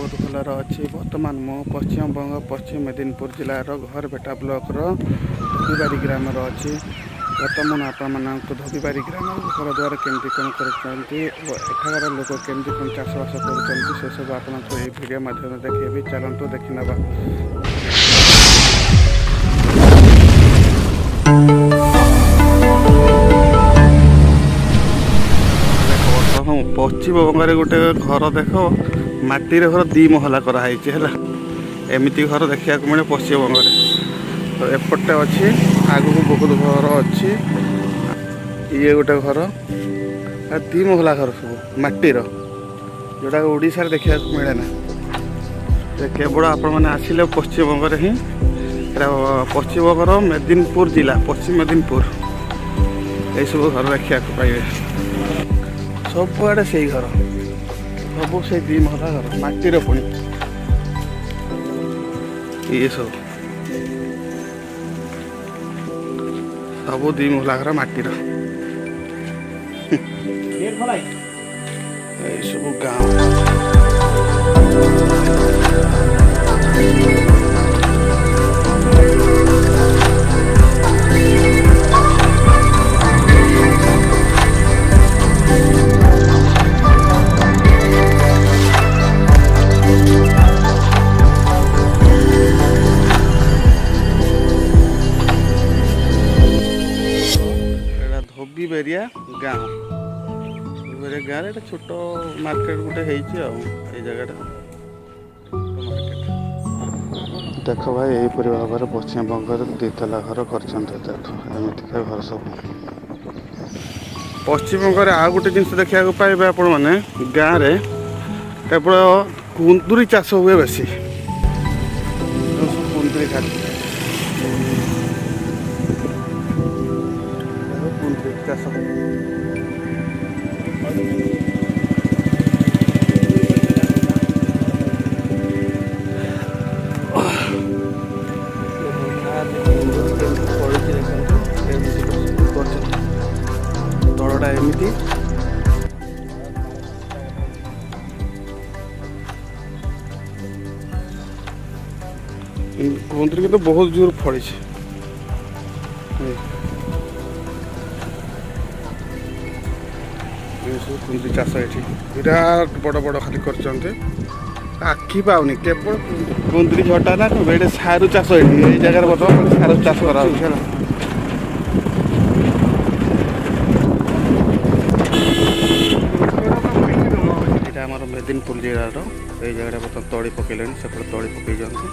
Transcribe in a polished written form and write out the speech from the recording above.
बहुत भलर अच्छी। बर्तमान मु पश्चिमबंग पश्चिम मेदिनीपुर जिलार घरबेटा ब्लॉकर धोबीबारी ग्राम अच्छी। बर्तमान आपण धोबीबारी ग्राम घर द्वार केमती कौन करठार लोक केमती कौन चाषबास कर सब आपको ये वीडियो माध्यम देखेबी। चलतु देखी ना। पश्चिमबंग गोटे घर देख माटी घर दी महला कराई है। एमती घर देखा मिले पश्चिमबंग। तो एपटे अच्छी आगू बहुत घर अच्छी। ये गोटे घर दी महला घर सब माटीर जोटा ओडिशा देखा मिले ना। केवल आपण मैंने आसिले पश्चिमबंग ही पश्चिमबंगर मेदिनीपुर जिला पश्चिम मेदिनीपुर ये सब घर देखा पाइबे। सबुआड़े से घर सब से दी महला घर माटीर पुणी ये सब दी महला घर माटीर सब गाँव धोबीबारिया गाँव गाँव में छोट मार्केट गोटे जगह देख भाई यहीपरि भाव में पश्चिमबंग दीतला घर करमती घर सब। पश्चिमबंग आ गोटे जिन देखा पाइबे आपण मैंने गाँव में केवल कुंदुरी चाष हुए बेसी कुंदुरी चाष तलटा एमती कुंदरी कि बहुत जोर फड़ी कुंदरी चाष ये विराट बड़ बड़ खाली कर आखि पाऊनी केवल कुंदरी झटा ना बेटे सारू चाष ये जगह बर्तमान सारू चाष करा आमर मेदिनीपुर जिलार ये जगह बर्तमान तली पकड़े से तली पकई जाती।